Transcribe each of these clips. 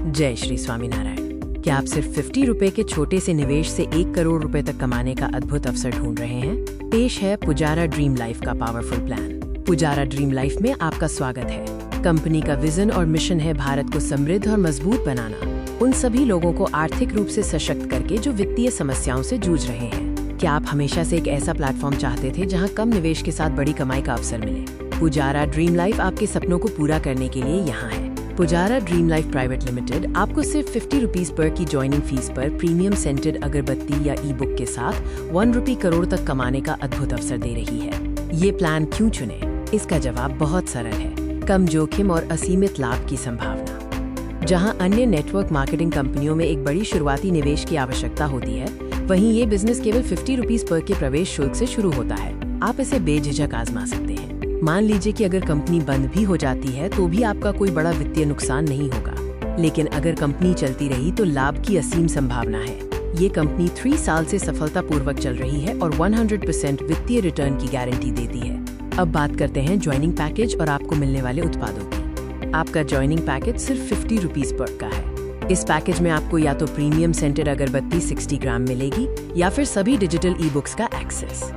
जय श्री स्वामीनारायण। क्या आप सिर्फ 50 रुपए के छोटे से निवेश से 1 करोड़ रुपए तक कमाने का अद्भुत अवसर ढूंढ रहे हैं? पेश है पुजारा ड्रीम लाइफ का powerful plan. Pujara dream life में आपका स्वागत है। कंपनी का विजन और मिशन है भारत को समृद्ध और मजबूत बनाना, उन सभी लोगों को आर्थिक रूप से सशक्त करके जो वित्तीय समस्याओं से जूझ रहे हैं। क्या आप हमेशा से एक ऐसा प्लेटफॉर्म चाहते थे जहां कम निवेश के साथ बड़ी कमाई का अवसर मिले? पुजारा ड्रीम लाइफ आपके सपनों को पूरा करने के लिए यहाँ है। Pujara dream life private limited आपको सिर्फ 50 रुपीज पर की ज्वाइनिंग फीस पर प्रीमियम सेंटेड अगरबत्ती या ई बुक के साथ 1 रुपये करोड़ तक कमाने का अद्भुत अवसर दे रही है। ये प्लान क्यों चुने? इसका जवाब बहुत सरल है। कम जोखिम और असीमित लाभ की संभावना। जहां अन्य नेटवर्क मार्केटिंग कंपनियों में एक बड़ी शुरुआती निवेश की आवश्यकता होती है, वहीं ये बिजनेस केवल 50 रुपीज पर के प्रवेश शुल्क से शुरू होता है। आप इसे बेझिझक आजमा सकते हैं। मान लीजिए कि अगर कंपनी बंद भी हो जाती है तो भी आपका कोई बड़ा वित्तीय नुकसान नहीं होगा, लेकिन अगर कंपनी चलती रही तो लाभ की असीम संभावना है। ये कंपनी 3 साल से सफलतापूर्वक चल रही है और 100% वित्तीय रिटर्न की गारंटी देती है। अब बात करते हैं ज्वाइनिंग पैकेज और आपको मिलने वाले उत्पादों की। आपका ज्वाइनिंग पैकेज सिर्फ 50 रुपीज पर का है। इस पैकेज में आपको या तो प्रीमियम सेंटेड अगरबत्ती 60 ग्राम मिलेगी या फिर सभी डिजिटल ई बुक्स का एक्सेस।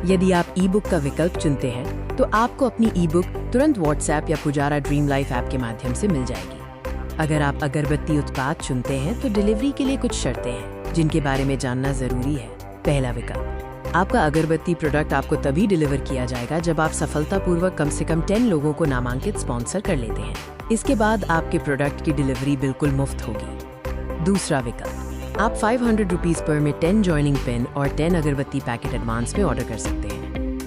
यदि आप ई बुक का विकल्प चुनते हैं तो आपको अपनी ई बुक तुरंत व्हाट्सएप या पुजारा ड्रीम लाइफ ऐप के माध्यम से मिल जाएगी। अगर आप अगरबत्ती उत्पाद चुनते हैं तो डिलीवरी के लिए कुछ शर्तें हैं जिनके बारे में जानना जरूरी है। पहला विकल्प, आपका अगरबत्ती प्रोडक्ट आपको तभी डिलीवर किया जाएगा जब आप सफलतापूर्वक कम से कम 10 लोगों को नामांकित स्पॉन्सर कर लेते हैं। इसके बाद आपके प्रोडक्ट की डिलीवरी बिल्कुल मुफ्त होगी। दूसरा विकल्प, आप 500 रुपीज पर में 10 ज्वाइनिंग पेन और 10 अगरबत्ती पैकेट एडवांस में ऑर्डर कर सकते हैं।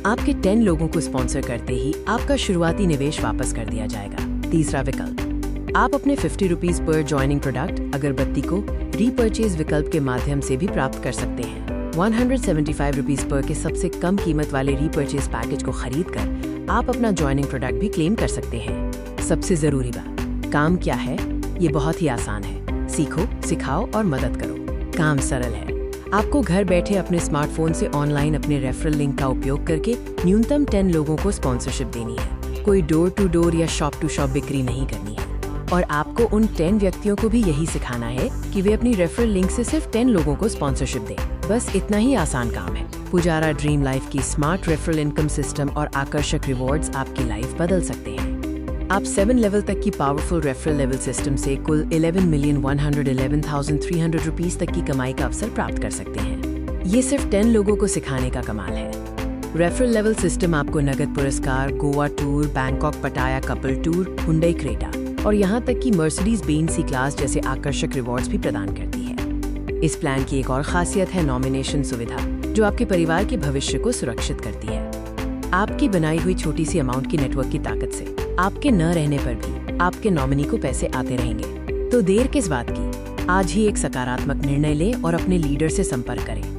आपके 10 लोगों को स्पॉन्सर करते ही आपका शुरुआती निवेश वापस कर दिया जाएगा। तीसरा विकल्प, आप अपने 50 रुपीज पर ज्वाइनिंग प्रोडक्ट अगरबत्ती को रीपर्चेज विकल्प के माध्यम से भी प्राप्त कर सकते हैं। 175 रुपीज पर के सबसे कम कीमत वाले रीपर्चेज पैकेज को खरीद कर आप अपना ज्वाइनिंग प्रोडक्ट भी क्लेम कर सकते हैं। सबसे जरूरी बात, काम क्या है? ये बहुत ही आसान है। सीखो, सिखाओ और मदद करो। काम सरल है। आपको घर बैठे अपने स्मार्टफोन से ऑनलाइन अपने रेफरल लिंक का उपयोग करके न्यूनतम 10 लोगों को स्पॉन्सरशिप देनी है। कोई डोर टू डोर या शॉप टू शॉप बिक्री नहीं करनी है और आपको उन 10 व्यक्तियों को भी यही सिखाना है कि वे अपनी रेफरल लिंक से सिर्फ 10 लोगों को स्पॉन्सरशिप दें। बस इतना ही आसान काम है। पुजारा ड्रीम लाइफ की स्मार्ट रेफरल इनकम सिस्टम और आकर्षक रिवॉर्ड्स आपकी लाइफ बदल सकते हैं। आप 7 लेवल तक की पावरफुल रेफरल लेवल सिस्टम से कुल 11,111,300 रुपीज तक की कमाई का अवसर प्राप्त कर सकते हैं। ये सिर्फ 10 लोगों को सिखाने का कमाल है। रेफरल लेवल सिस्टम आपको नगद पुरस्कार, गोवा टूर, बैंकॉक पटाया कपल टूर, हुंडई क्रेटा और यहाँ तक कि मर्सिडीज बेंज सी क्लास जैसे आकर्षक रिवॉर्ड्स भी प्रदान करती है। इस प्लान की एक और खासियत है नॉमिनेशन सुविधा, जो आपके परिवार के भविष्य को सुरक्षित करती है। आपकी बनाई हुई छोटी सी अमाउंट की नेटवर्क की ताकत से आपके न रहने पर भी आपके नॉमिनी को पैसे आते रहेंगे। तो देर किस बात की? आज ही एक सकारात्मक निर्णय लें और अपने लीडर से संपर्क करें।